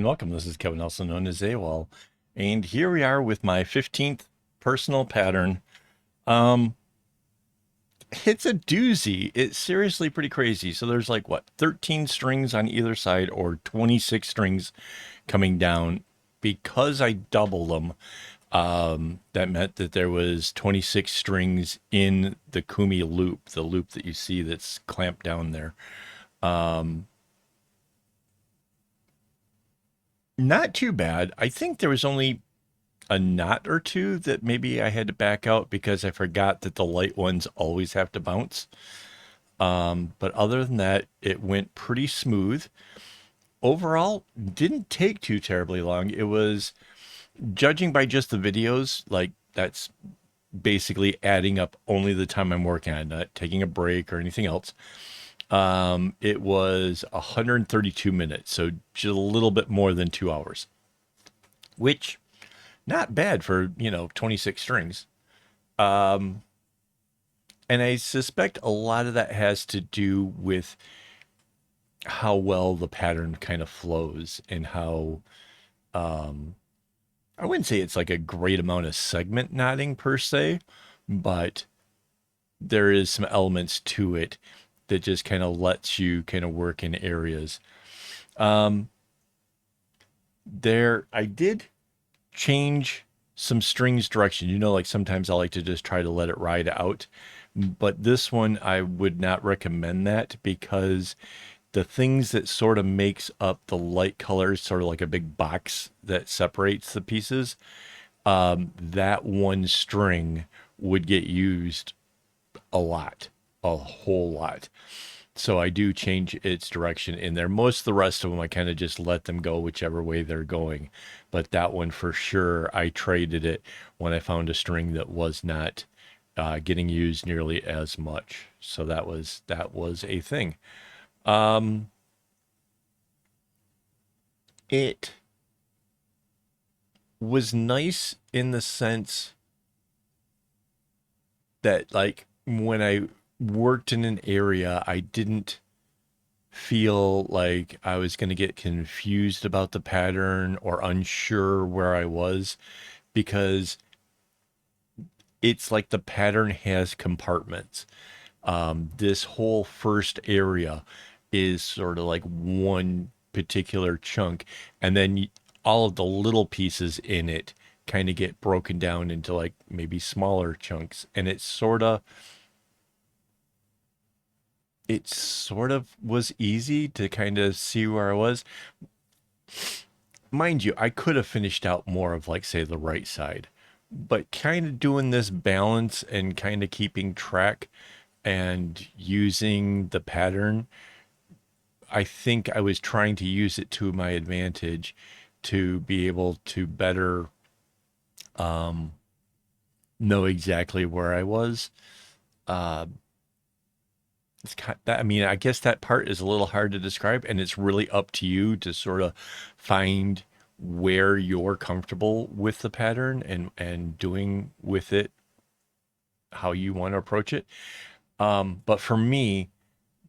and welcome. This is Kevin, also known as AWOL, and here we are with my 15th personal pattern. Um, it's a doozy. It's seriously pretty crazy. So there's like what, 13 strings on either side, or 26 strings coming down. Because I double them, that meant that there was 26 strings in the kumi loop, the loop that you see that's clamped down there. Not too bad. I think there was only a knot or two that maybe I had to back out because I forgot that the light ones always have to bounce. But other than that, it went pretty smooth. Overall, didn't take too terribly long. It was, judging by just the videos, like that's basically adding up only the time I'm working on it, not taking a break or anything else. It was 132 minutes, so just a little bit more than 2 hours, which not bad for, 26 strings. And I suspect a lot of that has to do with how well the pattern kind of flows and how, I wouldn't say it's like a great amount of segment knotting per se, but there is some elements to it that just kind of lets you kind of work in areas. I did change some strings direction. Like sometimes I like to just try to let it ride out. But this one, I would not recommend that because the things that sort of makes up the light colors, sort of like a big box that separates the pieces, that one string would get used a lot, a whole lot. So I do change its direction in there. Most of the rest of them, I kind of just let them go whichever way they're going. But that one for sure, I traded it when I found a string that was not getting used nearly as much. So that was a thing. It was nice in the sense that, like, when I worked in an area, I didn't feel like I was going to get confused about the pattern or unsure where I was, because it's like the pattern has compartments. This whole first area is sort of like one particular chunk, and then all of the little pieces in it kind of get broken down into like maybe smaller chunks, and it sort of was easy to kind of see where I was. Mind you, I could have finished out more of, like, say, the right side, but kind of doing this balance and kind of keeping track and using the pattern, I think I was trying to use it to my advantage to be able to better know exactly where I was. Uh, I mean, I guess that part is a little hard to describe, and it's really up to you to sort of find where you're comfortable with the pattern and doing with it how you want to approach it. But for me,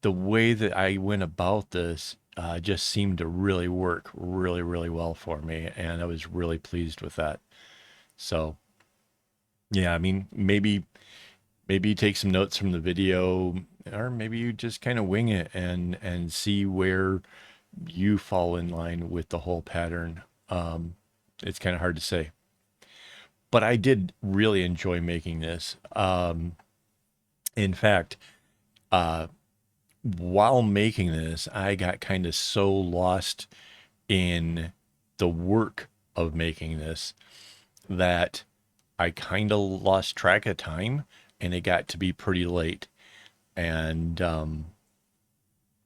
the way that I went about this just seemed to really work really, really well for me, and I was really pleased with that. So, yeah, I mean, maybe you take some notes from the video, or maybe you just kind of wing it and see where you fall in line with the whole pattern. It's kind of hard to say, but I did really enjoy making this. In fact, uh, while making this, I got kind of so lost in the work of making this that I kind of lost track of time, and it got to be pretty late. And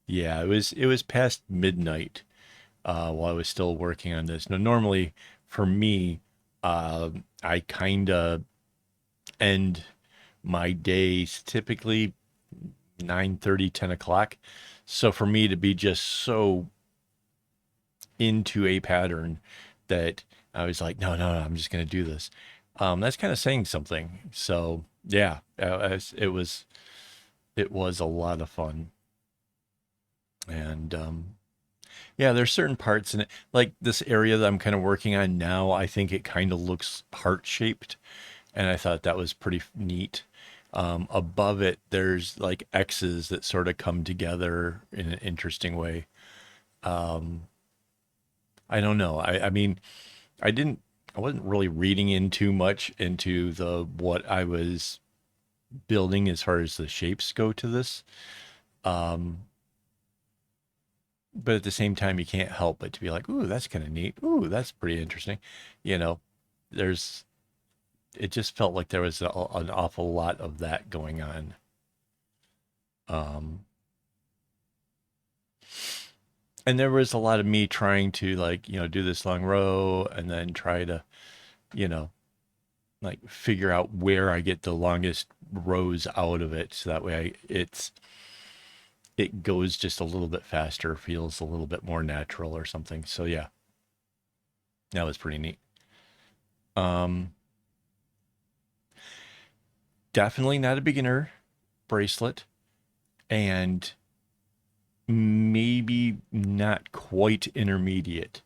yeah, it was past midnight while I was still working on this. Now, normally for me, I kind of end my days typically 9:30, 10 o'clock. So for me to be just so into a pattern that I was like, no, no, no, I'm just going to do this. That's kind of saying something. So yeah, it was a lot of fun. And Yeah, there's certain parts in it, like this area that I'm kind of working on now. I think it kind of looks heart shaped, and I thought that was pretty neat. Above it, there's like X's that sort of come together in an interesting way. I don't know. I mean, I didn't, I wasn't really reading in too much into the what I was building as far as the shapes go to this. Um, but at the same time, you can't help but to be like, "Ooh, that's kind of neat. Ooh, that's pretty interesting." You know, there's. It just felt like there was an awful lot of that going on. Um, and there was a lot of me trying to like, do this long row and then try to, you know, like figure out where I get the longest rows out of it, so that way it goes just a little bit faster, feels a little bit more natural or something. So yeah, that was pretty neat. Um, Definitely not a beginner bracelet, and maybe not quite intermediate.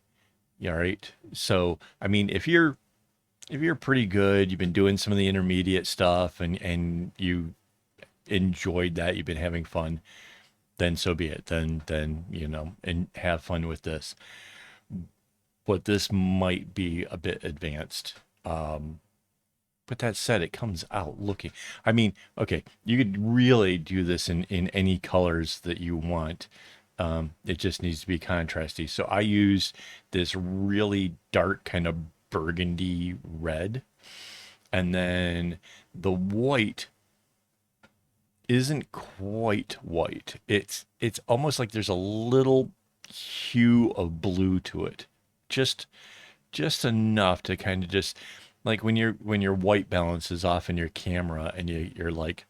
Yeah, right. So I mean, if you're pretty good, you've been doing some of the intermediate stuff and you enjoyed that, you've been having fun, then so be it. Then, and have fun with this. But this might be a bit advanced. Um, but that said, it comes out looking. I mean, okay, you could really do this in any colors that you want. It just needs to be contrasty. So I use this really dark kind of burgundy red, and then the white isn't quite white. It's almost like there's a little hue of blue to it. Just just enough to kind of just like when your white balance is off in your camera and you're like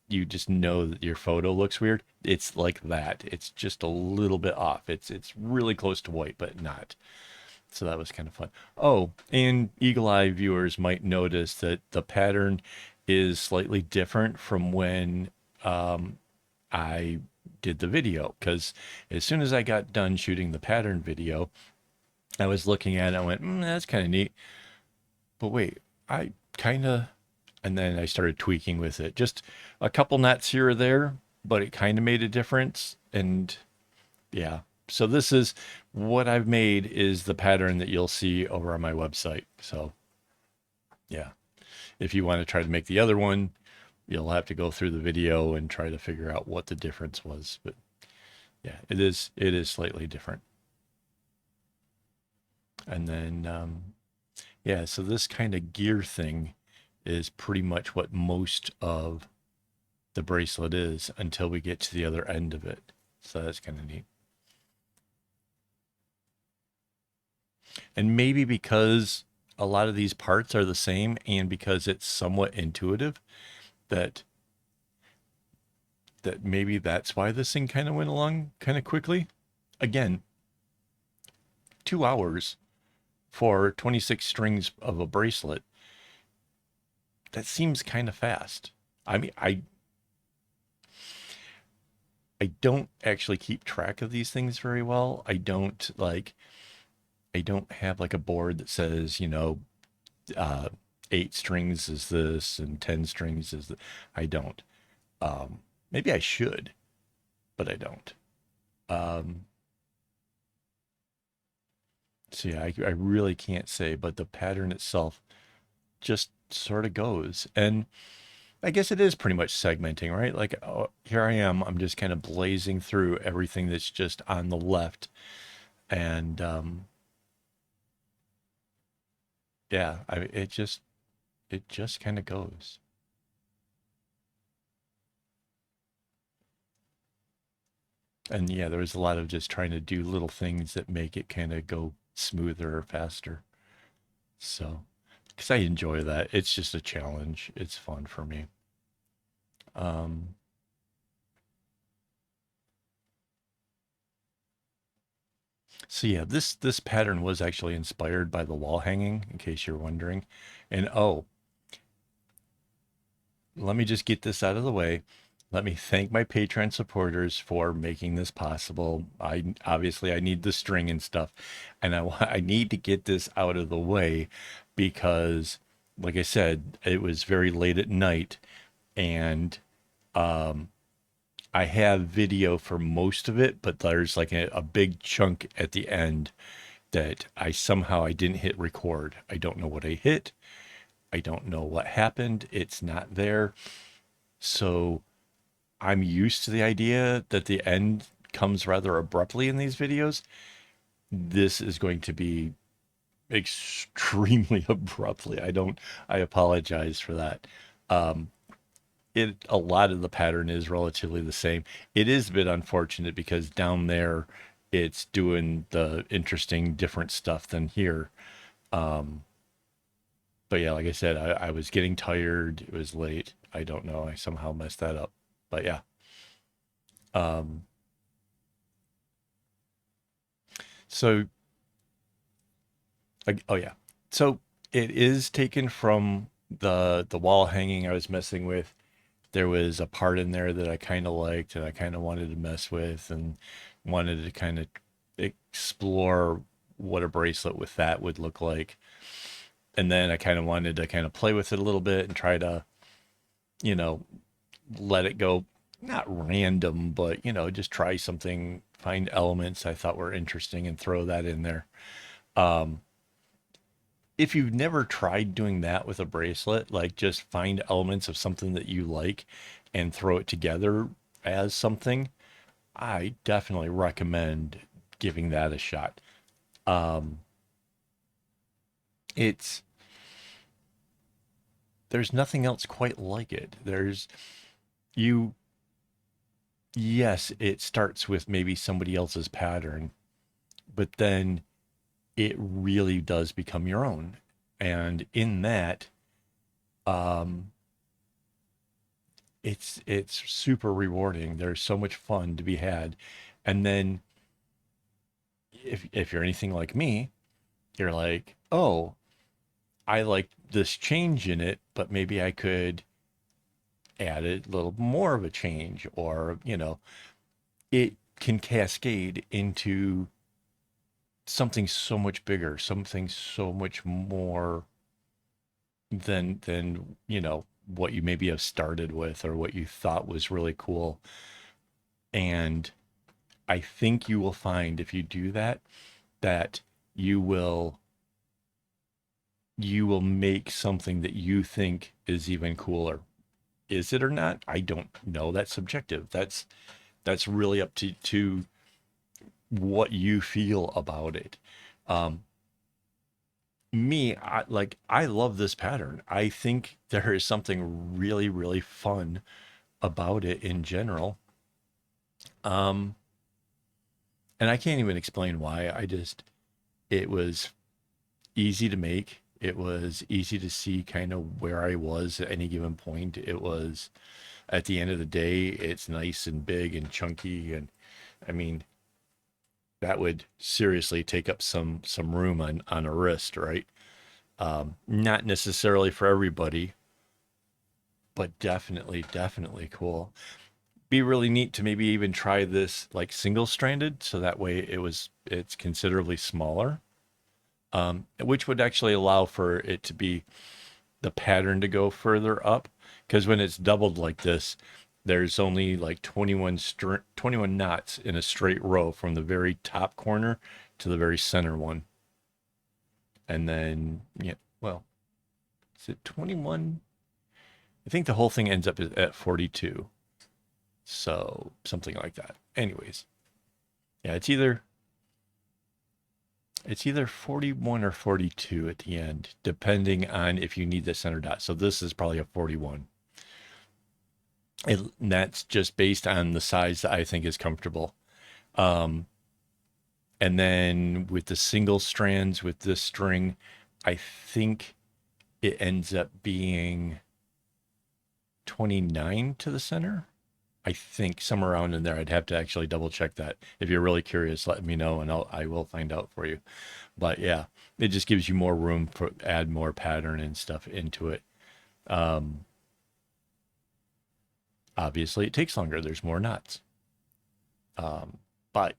you just know that your photo looks weird. It's like that. It's just a little bit off. It's really close to white, but not. So that was kind of fun. Oh, and eagle eye viewers might notice that the pattern is slightly different from when I did the video, because as soon as I got done shooting the pattern video, I was looking at it and went, that's kind of neat. But wait, I kind of, and then I started tweaking with it. Just a couple knots here or there, but it kind of made a difference. And yeah, so this is what I've made is the pattern that you'll see over on my website. So yeah, if you want to try to make the other one, you'll have to go through the video and try to figure out what the difference was. But yeah, it is slightly different. And then yeah, so this kind of gear thing is pretty much what most of the bracelet is until we get to the other end of it. So that's kind of neat. And maybe because a lot of these parts are the same and because it's somewhat intuitive, that maybe that's why this thing kind of went along kind of quickly. Again, 2 hours for 26 strings of a bracelet, that seems kind of fast. I mean, I don't actually keep track of these things very well. I don't have like a board that says, uh 8 strings is this and 10 strings is I don't. Maybe I should, but I don't. Um so yeah, I really can't say, but the pattern itself just sort of goes. And I guess it is pretty much segmenting, right? Like, oh, here I am. I'm just kind of blazing through everything that's just on the left. And yeah, it just kind of goes. And yeah, there was a lot of just trying to do little things that make it kind of go smoother or faster. So, because I enjoy that. It's just a challenge. It's fun for me. Um, so yeah, this pattern was actually inspired by the wall hanging, in case you're wondering. And oh, let me just get this out of the way. let me thank my Patreon supporters for making this possible. I need the string and stuff, and I need to get this out of the way because, like I said, it was very late at night, and I have video for most of it, but there's like a big chunk at the end that I didn't hit record. I don't know what I hit. I don't know what happened. It's not there. So I'm used to the idea that the end comes rather abruptly in these videos. This is going to be extremely abruptly. I apologize for that. Um, a lot of the pattern is relatively the same. It is a bit unfortunate because down there it's doing the interesting different stuff than here. Um, but yeah, like I said, I was getting tired. It was late. I don't know. I somehow messed that up. But yeah. Um, so oh yeah. So it is taken from the wall hanging I was messing with. There was a part in there that I kind of liked and I kind of wanted to mess with and wanted to kind of explore what a bracelet with that would look like. And then I kind of wanted to kind of play with it a little bit and try to, you know, let it go, not random, but, just try something, find elements I thought were interesting and throw that in there. Um, if you've never tried doing that with a bracelet, like just find elements of something that you like and throw it together as something, I definitely recommend giving that a shot. Um, it's there's nothing else quite like it. You, yes, it starts with maybe somebody else's pattern, but then it really does become your own. And in that, um, it's super rewarding. There's so much fun to be had. And then if you're anything like me, you're like, oh, I like this change in it, but maybe I could add a little more of a change, or it can cascade into something so much bigger, something so much more than what you maybe have started with or what you thought was really cool. And I think you will find if you do that, that you will you will make something that you think is even cooler. Is it or not? I don't know. That's subjective. That's really up to what you feel about it. Um, I love this pattern. I think there is something really, really fun about it in general. Um, and I can't even explain why. It was easy to make. It was easy to see kind of where I was at any given point. It was at the end of the day, it's nice and big and chunky. And I mean, that would seriously take up some room on a wrist, right? Not necessarily for everybody, but definitely cool. Be really neat to maybe even try this like single stranded, so that way it's considerably smaller, which would actually allow for it to be the pattern to go further up. Because when it's doubled like this, there's only like 21 knots in a straight row from the very top corner to the very center one. And then, yeah, well, is it 21? I think the whole thing ends up at 42. So something like that. Anyways, yeah, it's either 41 or 42 at the end, depending on if you need the center dot. So this is probably a 41. And that's just based on the size that I think is comfortable. Um, and then with the single strands with this string, I think it ends up being 29 to the center. I think somewhere around in there. I'd have to actually double check that. If you're really curious, let me know and I will find out for you. But yeah, it just gives you more room for add more pattern and stuff into it. Um, Obviously, it takes longer. There's more knots. But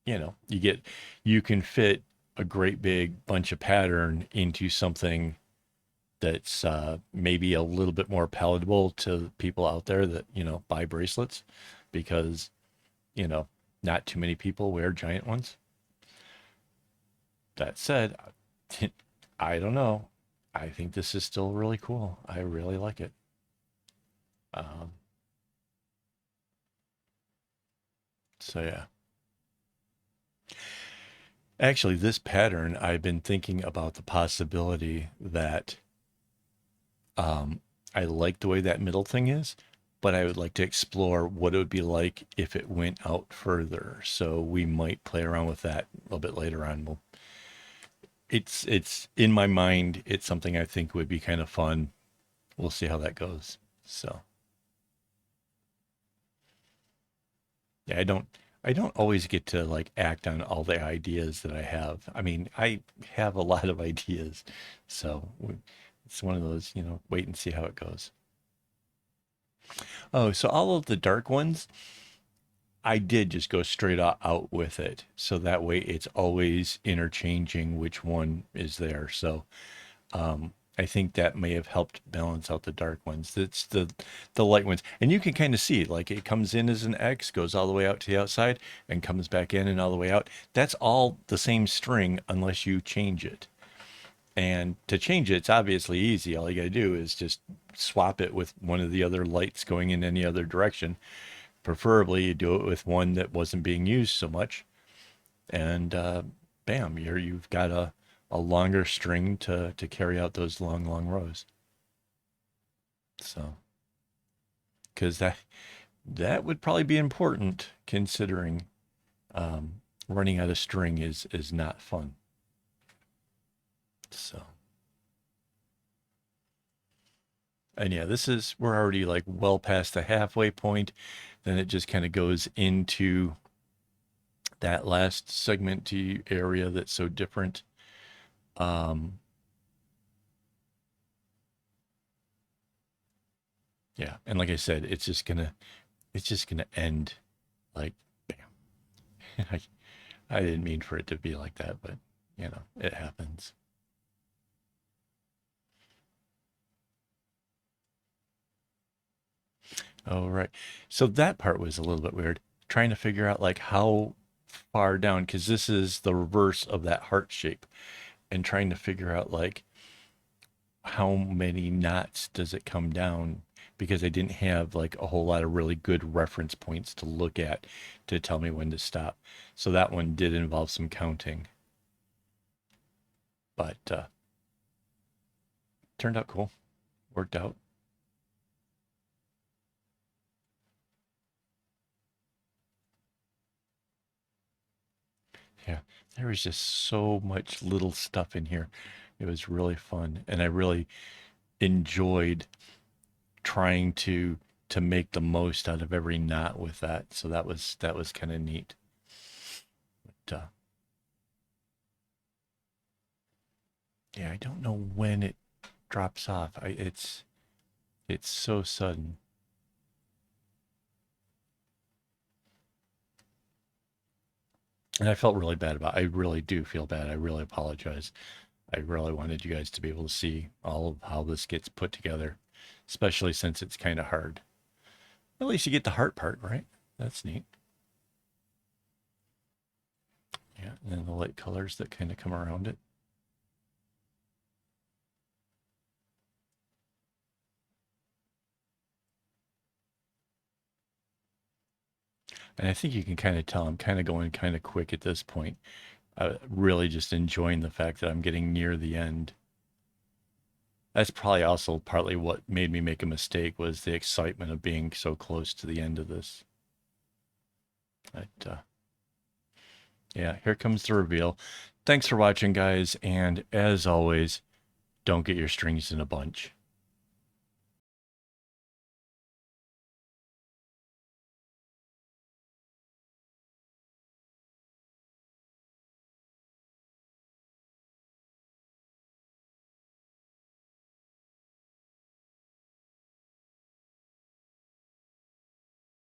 you can fit a great big bunch of pattern into something that's maybe a little bit more palatable to people out there that buy bracelets, because you know not too many people wear giant ones. That said, I don't know. I think this is still really cool. I really like it. Um, so yeah. Actually, this pattern, I've been thinking about the possibility that um, I like the way that middle thing is, but I would like to explore what it would be like if it went out further. So we might play around with that a little bit later on. It's in my mind. It's something I think would be kind of fun. We'll see how that goes. So yeah, I don't always get to like act on all the ideas that I have. I mean, I have a lot of ideas, so it's one of those, wait and see how it goes. Oh, so all of the dark ones, I did just go straight out with it. So that way it's always interchanging which one is there. So I think that may have helped balance out the dark ones. That's the light ones. And you can kind of see it, like it comes in as an X, goes all the way out to the outside, and comes back in and all the way out. That's all the same string unless you change it. And to change it, it's obviously easy. All you got to do is just swap it with one of the other lights going in any other direction. Preferably, you do it with one that wasn't being used so much, and bam, you've got a longer string to carry out those long rows. So, because that would probably be important, considering running out of string is not fun. So, and yeah, we're already like well past the halfway point. Then it just kind of goes into that last segment area that's so different. Um, yeah, and like I said, it's just gonna end like bam. I didn't mean for it to be like that, but it happens. Oh, right. So that part was a little bit weird. Trying to figure out like how far down, because this is the reverse of that heart shape, and trying to figure out like how many knots does it come down, because I didn't have like a whole lot of really good reference points to look at to tell me when to stop. So that one did involve some counting, but turned out cool. Worked out. Yeah, there was just so much little stuff in here. It was really fun, and I really enjoyed trying to make the most out of every knot with that. So that was kind of neat. But yeah, I don't know when it drops off. It's so sudden. And I felt really bad about it. I really do feel bad. I really apologize. I really wanted you guys to be able to see all of how this gets put together, especially since it's kind of hard. At least you get the heart part, right? That's neat. Yeah, and then the light colors that kind of come around it. And I think you can kind of tell I'm kind of going kind of quick at this point. Really just enjoying the fact that I'm getting near the end. That's probably also partly what made me make a mistake, was the excitement of being so close to the end of this. But yeah, here comes the reveal. Thanks for watching, guys, and as always, don't get your strings in a bunch.